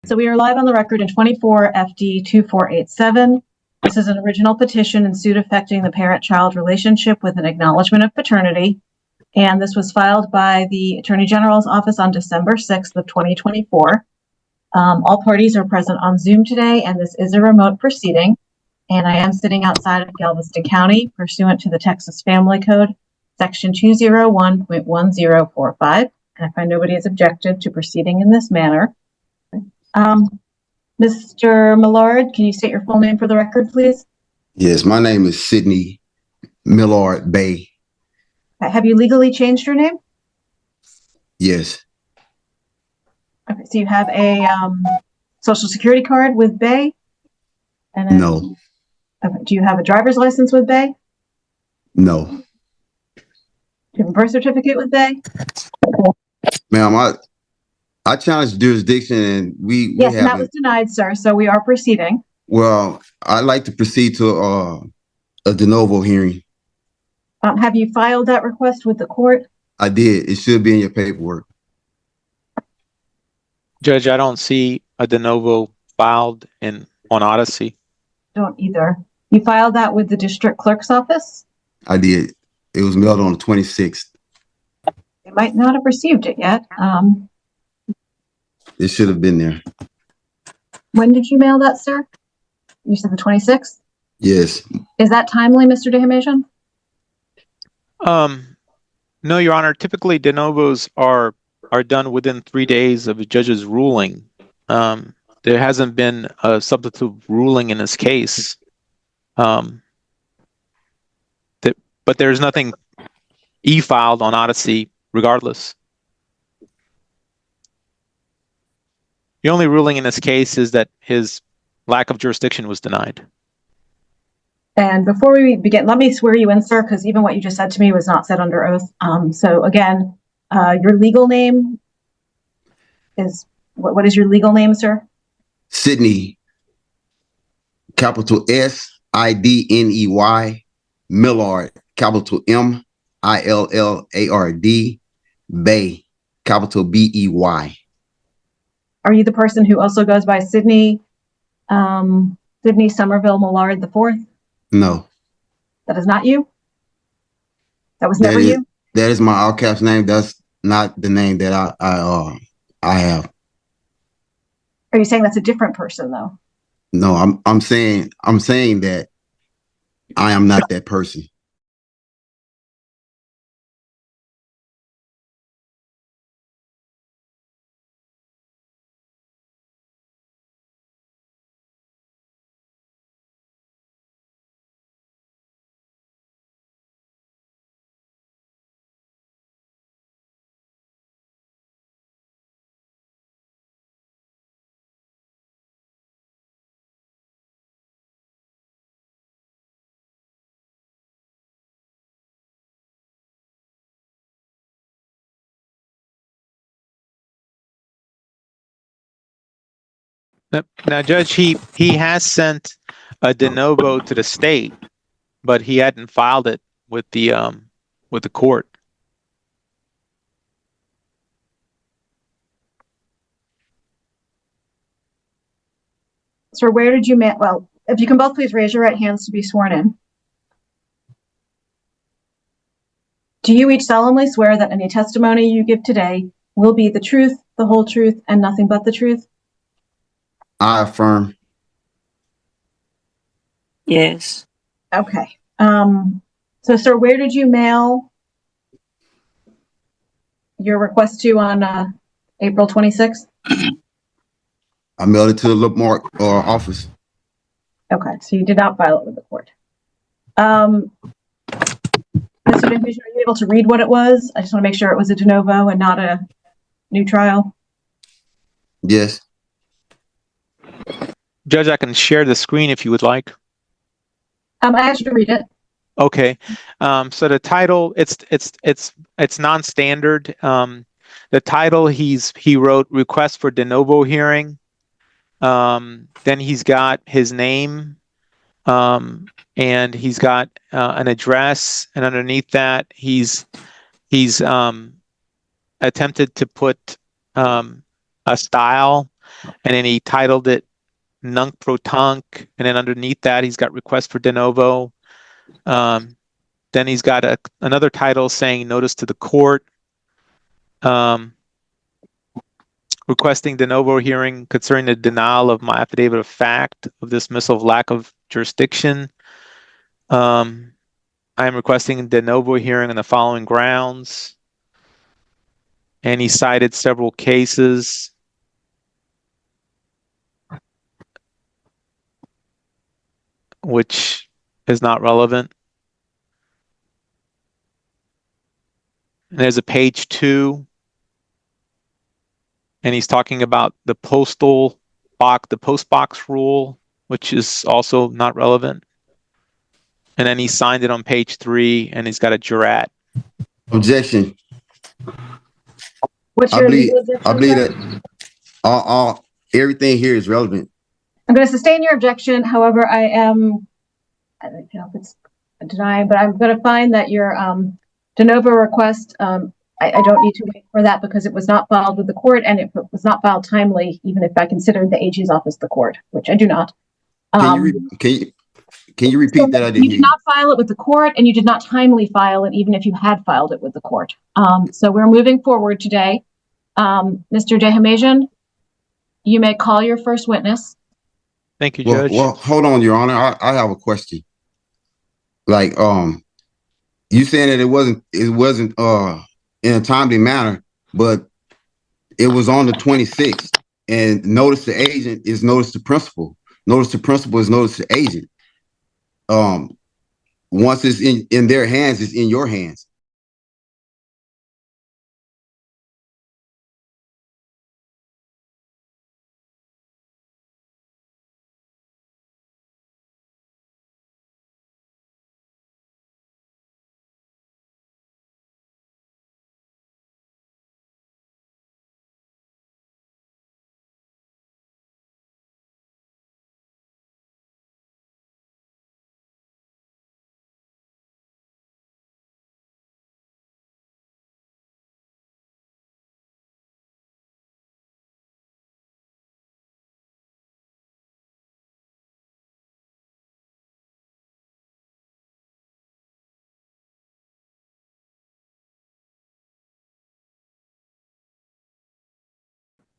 So we are live on the record in 24 FD 2487. This is an original petition and suit affecting the parent-child relationship with an acknowledgement of paternity. And this was filed by the Attorney General's office on December 6th of 2024. All parties are present on Zoom today, and this is a remote proceeding. And I am sitting outside of Galveston County pursuant to the Texas Family Code, Section 201.1045. And I find nobody has objected to proceeding in this manner. Mr. Millard, can you state your full name for the record, please? Yes, my name is Sidney Millard Bay. Have you legally changed your name? Yes. Okay, so you have a social security card with Bay? And No. Okay, do you have a driver's license with Bay? No. Do you have a birth certificate with Bay? Ma'am, I challenged jurisdiction and we yes, and that haven't. was denied, sir, so we are proceeding. Well, I'd like to proceed to a de novo hearing. Have you filed that request with the court? I did. It should be in your paperwork. Judge, I don't see a de novo filed on Odyssey. Don't either. You filed that with the district clerk's office? I did. It was mailed on the 26th. They might not have received it yet. It should have been there. When did you mail that, sir? You said the 26th? Yes. Is that timely, Mr. DeHimation? No, Your Honor. Typically, de novos are done within 3 days of a judge's ruling. There hasn't been a substantive ruling in this case. But there's nothing e-filed on Odyssey regardless. The only ruling in this case is that his lack of jurisdiction was denied. And before we begin, let me swear you in, sir, because even what you just said to me was not said under oath. So again, your legal name is, what is your legal name, sir? Sidney, capital S-I-D-N-E-Y, Millard, capital M-I-L-L-A-R-D, Bay, capital B-E-Y. Are you the person who also goes by Sidney Somerville Millard IV? No. That is not you? That was never you? That is my all caps name. That's not the name that I have. Are you saying that's a different person though? No, I'm saying that I am not that person. Now, Judge, he has sent a de novo to the state, but he hadn't filed it with the court. Sir, where did you mail? Well, if you can both please raise your right hands to be sworn in. Do you each solemnly swear that any testimony you give today will be the truth, the whole truth, and nothing but the truth? I affirm. Yes. Okay. So, sir, where did you mail your request to on April 26th? I mailed it to the Lamarck office. Okay, so you did not file it with the court. Mr. Division, are you able to read what it was? I just want to make sure it was a de novo and not a new trial. Yes. Judge, I can share the screen if you would like. I asked you to read it. Okay. So the title, it's non-standard. The title he wrote request for de novo hearing. Then he's got his name, and he's got an address, and underneath that he's attempted to put a style and then he titled it Nunc Pro Tunc, and then underneath that he's got request for de novo. Then he's got another title saying notice to the court, requesting de novo hearing concerning the denial of my affidavit of fact of dismissal of lack of jurisdiction. I am requesting de novo hearing on the following grounds. And he cited several cases. Which is not relevant. And there's a page 2. And he's talking about the post box rule, which is also not relevant. And then he signed it on page 3, and he's got a jurat. Objection. What's your legal objection? I believe that all everything here is relevant. I'm going to sustain your objection. However, I don't know if it's denying, but I'm going to find that your de novo request, I don't need to wait for that because it was not filed with the court, and it was not filed timely, even if I considered the AG's office the court, which I do not. Can you repeat that? I didn't You did not file it with the court, and you did not timely file it, even if you had filed it with the court. So we're moving forward today. Mr. Dehamajian, you may call your first witness. Thank you, Judge. Well, hold on, Your Honor. I have a question. Like, you saying that it wasn't in a timely manner, but it was on the 26th, and notice to agent is notice to principal. Notice to principal is notice to agent. Once it's in their hands, it's in your hands.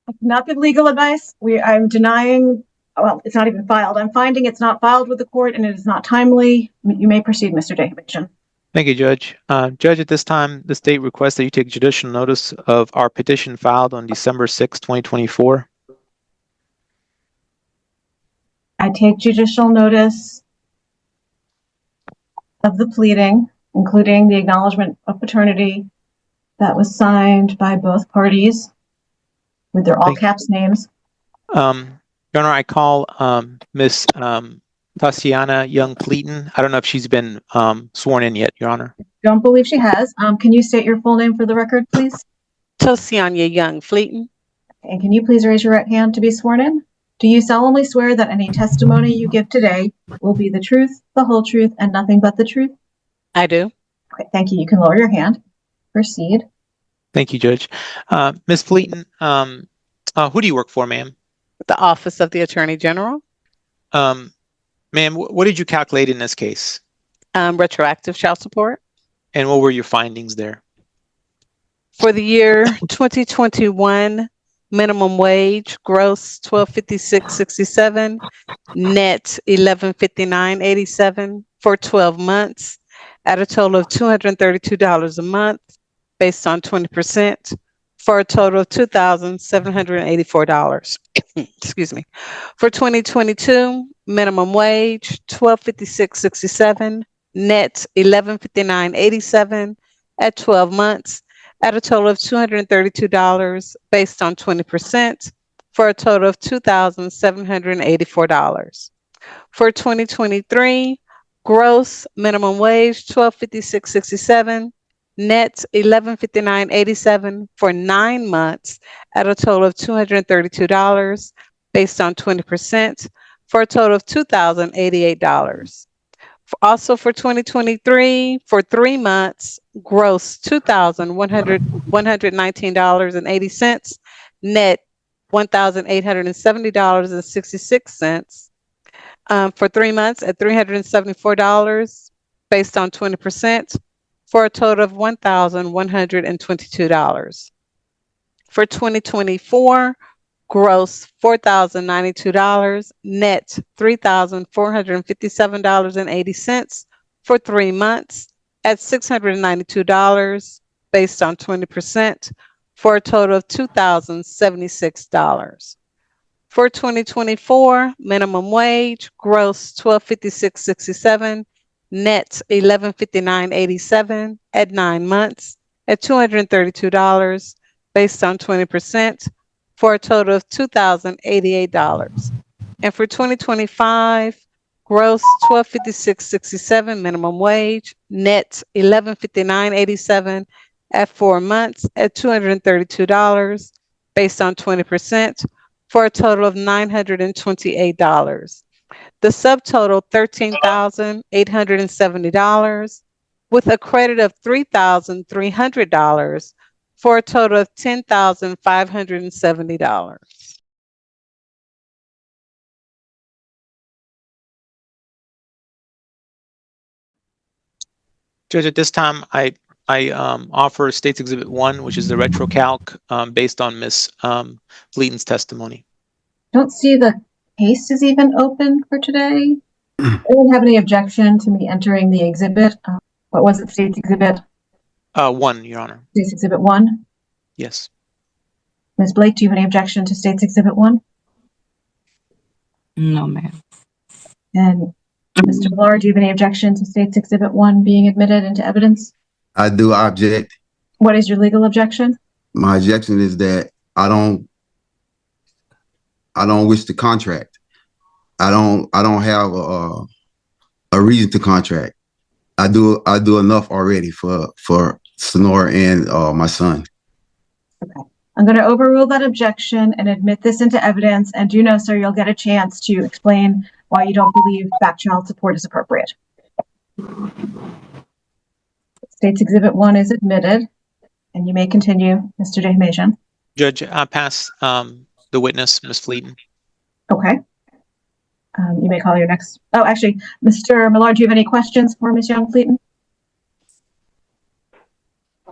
I cannot give legal advice. I'm denying, well, it's not even filed. I'm finding it's not filed with the court and it is not timely. You may proceed, Mr. Dehamajian. Thank you, Judge. Judge, at this time, the state requests that you take judicial notice of our petition filed on December 6, 2024. I take judicial notice of the pleading, including the acknowledgement of paternity that was signed by both parties with their all caps names. Your Honor, I call Miss Tatiana Young-Pleaton. I don't know if she's been sworn in yet, Your Honor. Don't believe she has. Can you state your full name for the record, please? Tatiana Young-Pleaton. And can you please raise your right hand to be sworn in? Do you solemnly swear that any testimony you give today will be the truth, the whole truth, and nothing but the truth? I do. Okay, thank you. You can lower your hand. Proceed. Thank you, Judge. Ms. Pleaton, who do you work for, ma'am? The Office of the Attorney General. Ma'am, what did you calculate in this case? Retroactive child support. And what were your findings there? For the year 2021, minimum wage, gross $1256.67, net $1159.87 for 12 months, at a total of $232 a month, based on 20%, for a total of $2,784. Excuse me. For 2022, minimum wage, $1256.67, net $1159.87 at 12 months, at a total of $232 based on 20%, for a total of $2,784. For 2023, gross minimum wage $1256.67, net $1159.87 for 9 months, at a total of $232 based on 20%, for a total of $2,088. Also for 2023, for 3 months, gross $2,119.80, net $1,870.66. For 3 months at $374 based on 20%, for a total of $1,122. For 2024, gross $4,092, net $3,457.80 for 3 months at $692 based on 20%, for a total of $2,076. For 2024, minimum wage, gross $12.5667, net $11.5987 at 9 months at $232 based on 20%, for a total of $2,088. And for 2025, gross $12.5667 minimum wage, net $11.5987 at 4 months at $232 based on 20%, for a total of $928. The subtotal $13,870 with a credit of $3,300 for a total of $10,570. Judge, at this time, I offer State's Exhibit 1, which is the retrocalc based on Ms. Fleeton's testimony. Don't see the case is even open for today. I don't have any objection to me entering the exhibit. What was it, State's Exhibit? 1, Your Honor. State's Exhibit 1. Yes. Ms. Blake, do you have any objection to State's Exhibit 1? No, ma'am. And Mr. Millard, do you have any objection to State's Exhibit 1 being admitted into evidence? I do object. What is your legal objection? My objection is that I don't wish to contract. I don't have a reason to contract. I do enough already for Sonora and my son. Okay. I'm going to overrule that objection and admit this into evidence. And do know, sir, you'll get a chance to explain why you don't believe back child support is appropriate. State's Exhibit 1 is admitted, and you may continue, Mr. Dehmasian. Judge, I pass the witness, Ms. Fleeton. Okay. You may call your next. Oh, actually, Mr. Millard, do you have any questions for Ms. Young-Fleeton?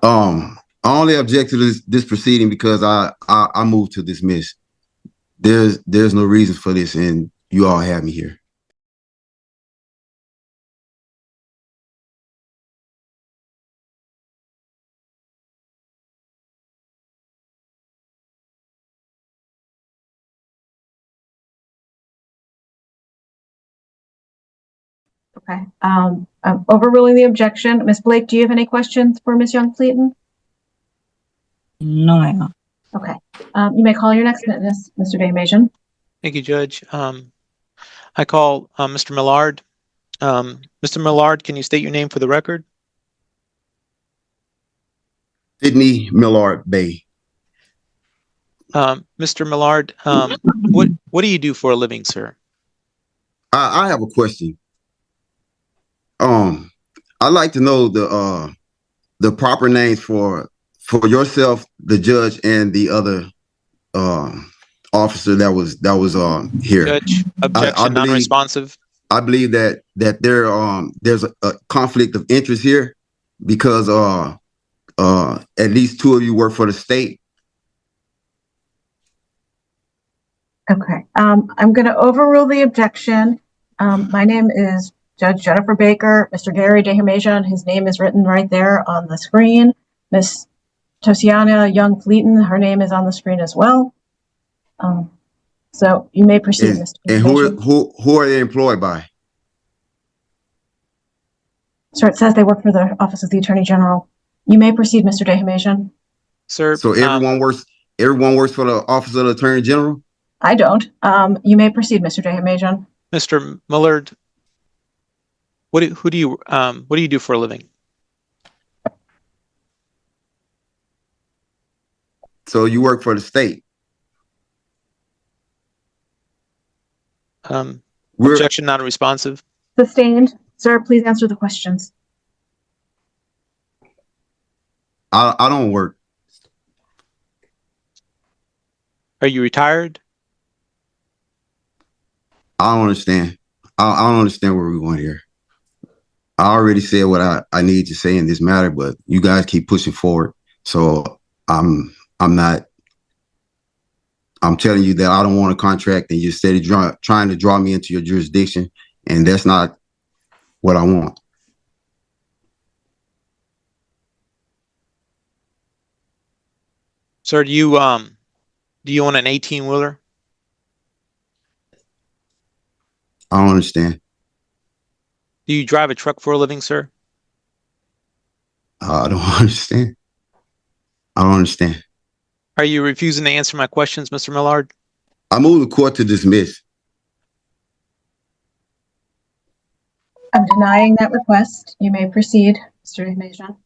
I only object to this proceeding because I moved to dismiss. There's no reason for this, and you all have me here. Okay. I'm overruling the objection. Ms. Blake, do you have any questions for Ms. Young-Fleeton? No, ma'am. Okay. You may call your next witness, Mr. Dehmasian. Thank you, Judge. I call Mr. Millard. Mr. Millard, can you state your name for the record? Sydney Millard Bay. Mr. Millard, what do you do for a living, sir? I have a question. I'd like to know the proper names for yourself, the judge, and the other officer that was here. Judge, objection, non-responsive. I believe that there's a conflict of interest here because at least two of you work for the state. Okay. I'm going to overrule the objection. My name is Judge Jennifer Baker. Mr. Gary Dehmasian, his name is written right there on the screen. Miss Tosiana Young-Fleeton, her name is on the screen as well. So you may proceed, Mr. Dehmasian. And who are they employed by? Sir, it says they work for the Office of the Attorney General. You may proceed, Mr. Dehmasian. Sir, So everyone works for the Office of the Attorney General? I don't. You may proceed, Mr. Dehmasian. Mr. Millard, what do you do for a living? So you work for the state? Objection, non-responsive. Sustained. Sir, please answer the questions. I don't work. Are you retired? I don't understand. I don't understand where we're going here. I already said what I need to say in this matter, but you guys keep pushing forward. So I'm not. I'm telling you that I don't want a contract, and you're steady trying to draw me into your jurisdiction, and that's not what I want. Sir, do you own an 18-wheeler? I don't understand. Do you drive a truck for a living, sir? I don't understand. I don't understand. Are you refusing to answer my questions, Mr. Millard? I move the court to dismiss. I'm denying that request. You may proceed, Mr. Majon.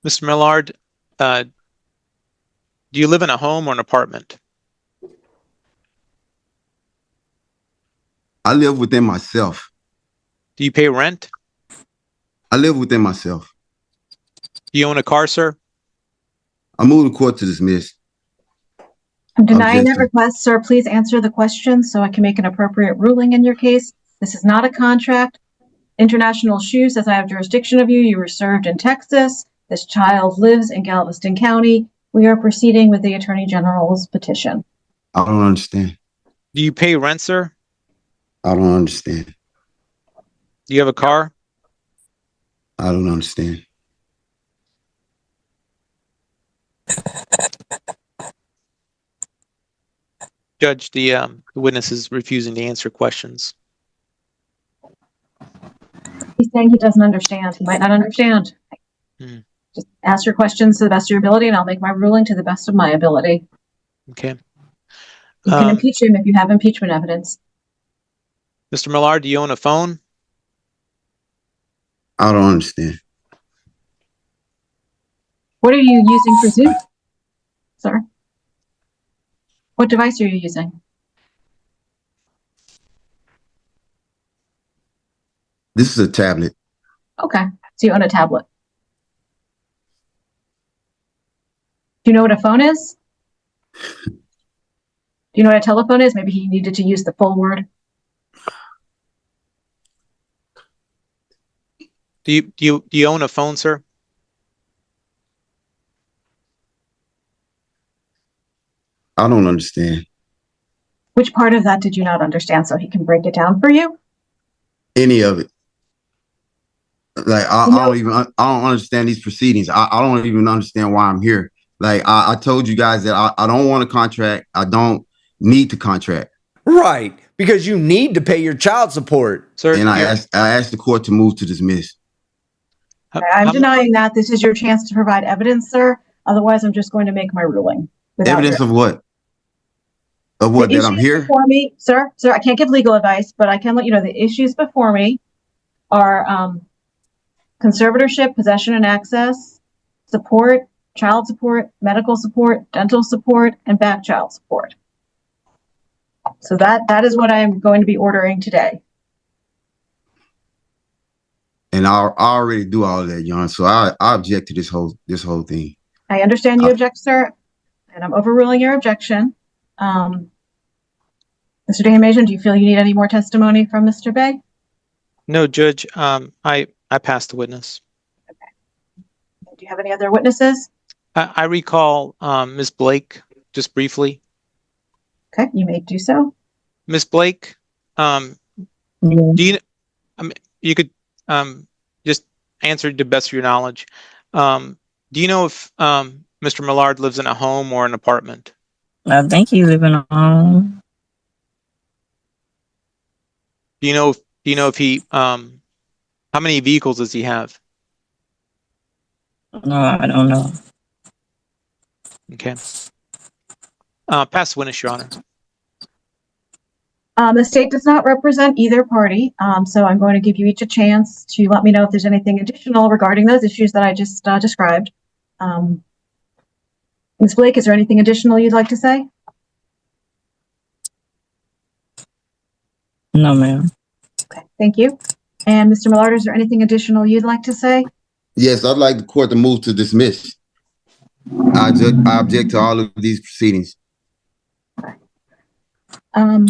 Mr. Millard, do you live in a home or an apartment? I live within myself. Do you pay rent? I live within myself. Do you own a car, sir? I move the court to dismiss. I'm denying that Objection. request, sir. Please answer the question so I can make an appropriate ruling in your case. This is not a contract. International Shoe says I have jurisdiction of you. You were served in Texas. This child lives in Galveston County. We are proceeding with the Attorney General's petition. I don't understand. Do you pay rent, sir? I don't understand. Do you have a car? I don't understand. Judge, the witness is refusing to answer questions. He's saying he doesn't understand. He might not understand. Just ask your questions to the best of your ability, and I'll make my ruling to the best of my ability. Okay. You can impeach him if you have impeachment evidence. Mr. Millard, do you own a phone? I don't understand. What are you using for Zoom, sir? What device are you using? This is a tablet. Okay, so you own a tablet. Do you know what a phone is? Do you know what a telephone is? Maybe he needed to use the full word. Do you own a phone, sir? I don't understand. Which part of that did you not understand so he can break it down for you? Any of it. Like I don't understand these proceedings. I don't even understand why I'm here. Like I told you guys that I don't want a contract. I don't need to contract. Right, because you need to pay your child support. Sir, And I asked the court to move to dismiss. I'm denying that. This is your chance to provide evidence, sir. Otherwise, I'm just going to make my ruling. Evidence of what? Of what? That I'm here? Before me, sir, I can't give legal advice, but I can let you know the issues before me are conservatorship, possession and access, support, child support, medical support, dental support, and back child support. So that is what I'm going to be ordering today. And I already do all of that, John. So I object to this whole thing. I understand you object, sir, and I'm overruling your objection. Mr. Dehamajian, do you feel you need any more testimony from Mr. Bay? No, Judge. I passed the witness. Okay. Do you have any other witnesses? I recall Ms. Blake just briefly. Okay, you may do so. Ms. Blake, do you? I mean, you could just answer to the best of your knowledge. Do you know if Mr. Millard lives in a home or an apartment? I think he live in a home. Do you know if he how many vehicles does he have? No, I don't know. Okay. Pass the witness, Your Honor. The state does not represent either party, so I'm going to give you each a chance to let me know if there's anything additional regarding those issues that I just described. Ms. Blake, is there anything additional you'd like to say? No, ma'am. Okay, thank you. And Mr. Millard, is there anything additional you'd like to say? Yes, I'd like the court to move to dismiss. I object to all of these proceedings. I'm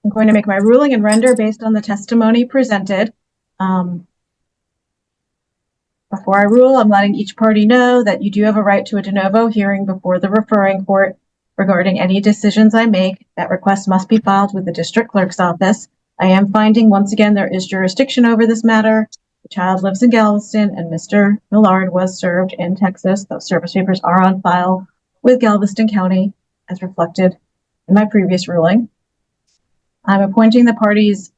going to make my ruling and render based on the testimony presented. Before I rule, I'm letting each party know that you do have a right to a de novo hearing before the referring court regarding any decisions I make. That request must be filed with the district clerk's office. I am finding, once again, there is jurisdiction over this matter. The child lives in Galveston, and Mr. Millard was served in Texas. Those service papers are on file with Galveston County, as reflected in my previous ruling. I'm appointing the parties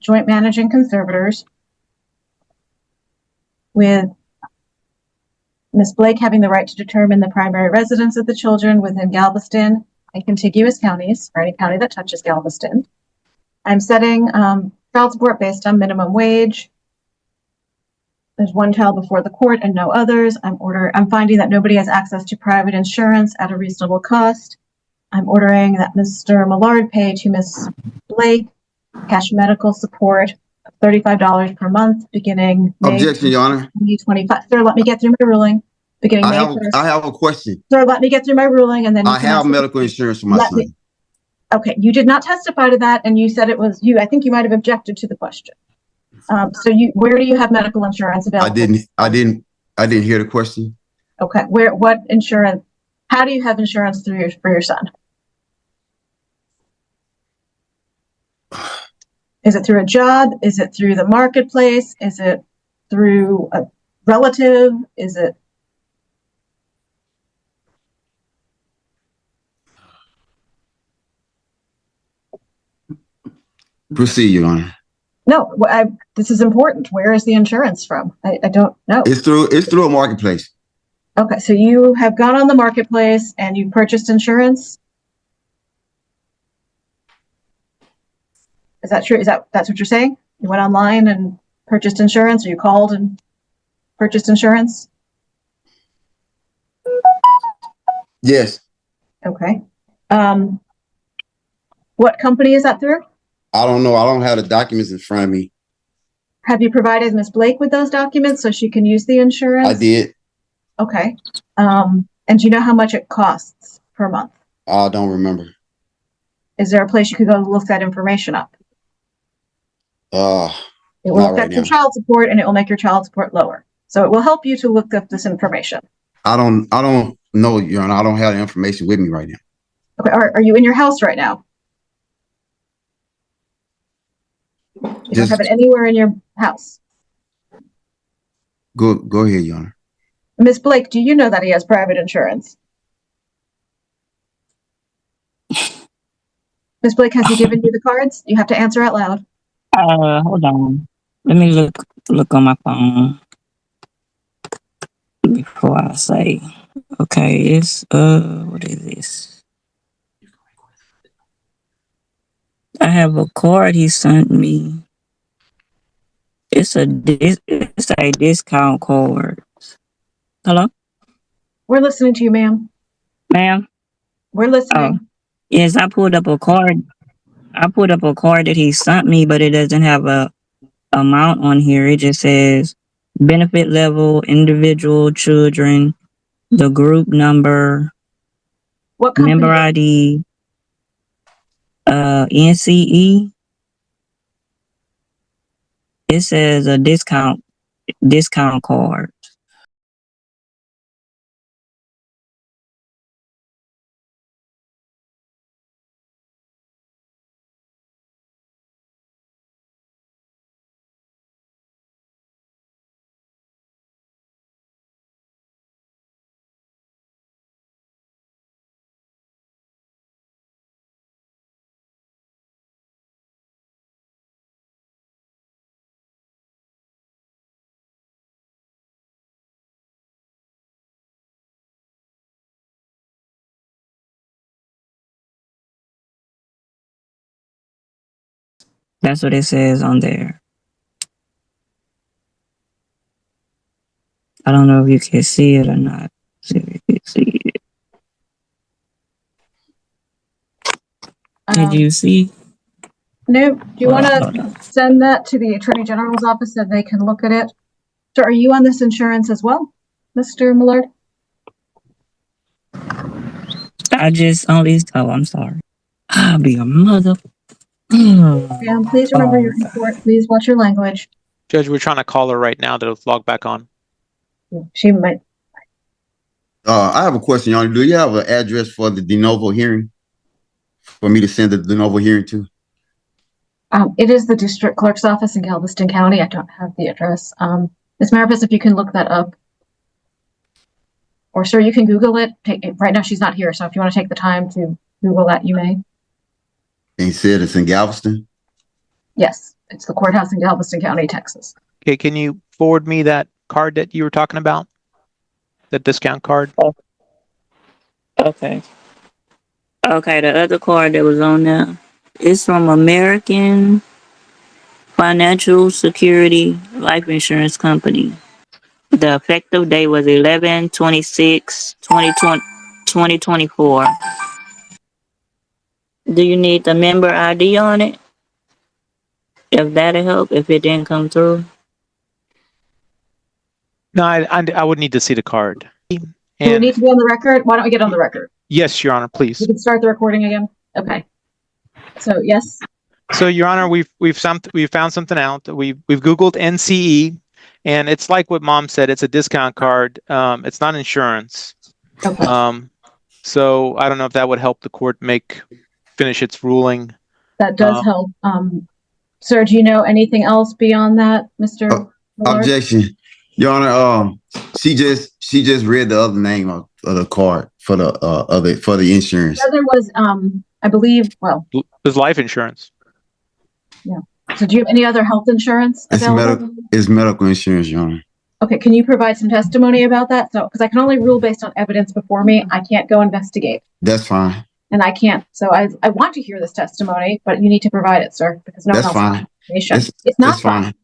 joint managing conservators, with Ms. Blake having the right to determine the primary residence of the children within Galveston and contiguous counties, or any county that touches Galveston. I'm setting child support based on minimum wage. There's one child before the court and no others. I'm finding that nobody has access to private insurance at a reasonable cost. I'm ordering that Mr. Millard pay to Ms. Blake cash medical support of $35 per month beginning May Objection, Your Honor. 2025. Sir, let me get through my ruling. Beginning May 1st. I have a question. Sir, let me get through my ruling and then I have medical insurance for my son. Okay, you did not testify to that, and you said it was you. I think you might have objected to the question. Where do you have medical insurance available? I didn't hear the question. Okay, what insurance? How do you have insurance for your son? Is it through a job? Is it through the marketplace? Is it through a relative? Is it? Proceed, Your Honor. No, this is important. Where is the insurance from? I don't know. It's through a marketplace. Okay, so you have gone on the marketplace and you purchased insurance? Is that true? That's what you're saying? You went online and purchased insurance, or you called and purchased insurance? Yes. Okay. What company is that through? I don't know. I don't have the documents in front of me. Have you provided Ms. Blake with those documents so she can use the insurance? I did. Okay. And do you know how much it costs per month? I don't remember. Is there a place you could go to look that information up? It will affect your child support, and it will make your child support lower. So it will help you to look up this information. I don't know, Your Honor. I don't have the information with me right now. Okay. Are you in your house right now? You don't have it anywhere in your house? Go ahead, Your Honor. Ms. Blake, do you know that he has private insurance? Ms. Blake, has he given you the cards? You have to answer out loud. Hold on. Let me look on my phone before I say. Okay, it's what is this? I have a card he sent me. It's a discount card. Hello? We're listening to you, ma'am. Ma'am? We're listening. Oh. Yes, I pulled up a card. That he sent me, but it doesn't have a amount on here. It just says benefit level, individual, children, the group number, What company? member ID, NCE. It says a discount card. That's what it says on there. I don't know if you can see it or not. See if you can see it. Did you see? No, do you Well, want hold to on. send that to the Attorney General's office so they can look at it? So are you on this insurance as well, Mr. Millard? I just only. Oh, I'm sorry. I'll be a mother. Oh, Ma'am, please remember your God. report. Please watch your language. Judge, we're trying to call her right now to log back on. She might. I have a question, Your Honor. Do you have an address for the de novo hearing for me to send the de novo hearing to? It is the district clerk's office in Galveston County. I don't have the address. Ms. Maripis, if you can look that up. Or sir, you can Google it. Right now she's not here, so if you want to take the time to Google that, you may. And he said it's in Galveston. Yes, it's the courthouse in Galveston County, Texas. Okay, can you forward me that card that you were talking about? That discount card? Okay. Okay, the other card that was on there is from American Financial Security Life Insurance Company. The effective date was 11/26/2024. Do you need the member ID on it? If that'll help, if it didn't come through. No, I would need to see the card. Do we need to be on the record? Why don't we get on the record? Yes, Your Honor, please. We can start the recording again. Okay. So yes. So, Your Honor, we've found something out. We've Googled NCE, and it's like what Mom said. It's a discount card. It's not insurance. Okay. So I don't know if that would help the court finish its ruling. That does help. Sir, do you know anything else beyond that, Mr. Millard? Objection, Your Honor. She just read the other name of the card for the insurance. The other was, I believe, well, It's life insurance. yeah. So do you have any other health insurance available? It's medical insurance, Your Honor. Okay, can you provide some testimony about that? So, because I can only rule based on evidence before me. I can't go investigate. That's fine. And I can't. So I want to hear this testimony, but you need to provide it, sir, because no one That's else fine. has information. It's not fine.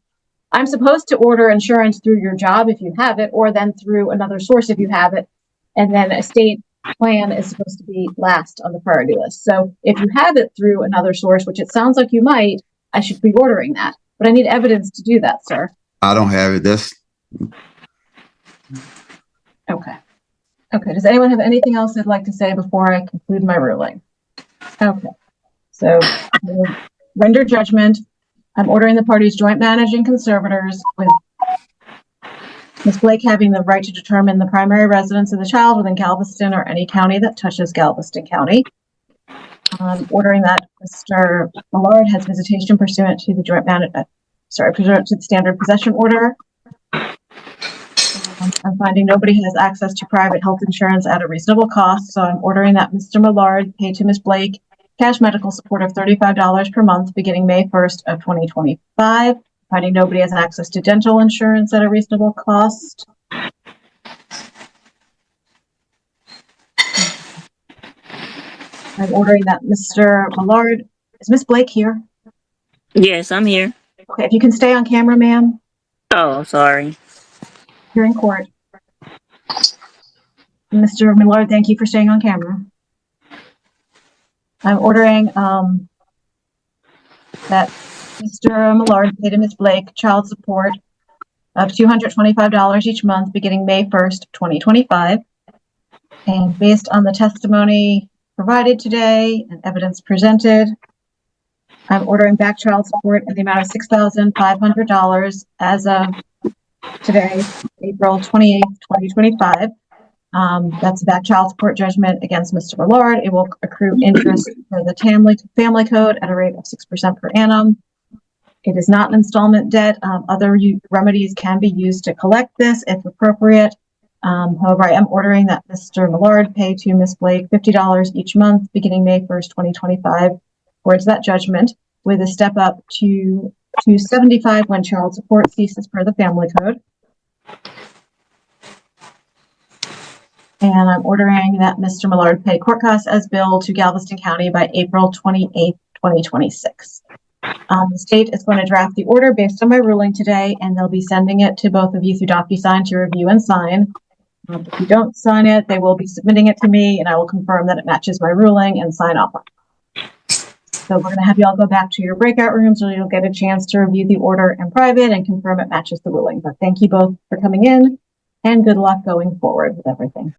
I'm supposed to order insurance through your job if you have it, or then through another source if you have it. And then a state plan is supposed to be last on the priority list. So if you have it through another source, which it sounds like you might, I should be ordering that. But I need evidence to do that, sir. I don't have it. That's Okay. Okay. Does anyone have anything else they'd like to say before I conclude my ruling? Okay. So render judgment. I'm ordering the parties joint managing conservators with Ms. Blake having the right to determine the primary residence of the child within Galveston or any county that touches Galveston County. Ordering that Mr. Millard has visitation pursuant to the pursuant to the standard possession order. I'm finding nobody has access to private health insurance at a reasonable cost, so I'm ordering that Mr. Millard pay to Ms. Blake cash medical support of $35 per month beginning May 1st of 2025. Finding nobody has access to dental insurance at a reasonable cost. I'm ordering that Mr. Millard, is Ms. Blake here? Yes, I'm here. Okay, if you can stay on camera, ma'am. Oh, sorry. You're in court. Mr. Millard, thank you for staying on camera. I'm ordering that Mr. Millard pay to Ms. Blake child support of $225 each month beginning May 1st, 2025. And based on the testimony provided today and evidence presented, I'm ordering back child support in the amount of $6,500 as of today, April 28th, 2025. That's a back child support judgment against Mr. Millard. It will accrue interest for the family code at a rate of 6% per annum. It is not an installment debt. Other remedies can be used to collect this if appropriate. However, I am ordering that Mr. Millard pay to Ms. Blake $50 each month beginning May 1st, 2025 towards that judgment, with a step up to $275 when child support ceases per the family code. And I'm ordering that Mr. Millard pay court costs as billed to Galveston County by April 28th, 2026. The state is going to draft the order based on my ruling today, and they'll be sending it to both of you through DocuSign to review and sign. If you don't sign it, they will be submitting it to me, and I will confirm that it matches my ruling and sign off on it. So we're going to have you all go back to your breakout rooms, or you'll get a chance to review the order in private and confirm it matches the ruling. But thank you both for coming in, and good luck going forward with everything.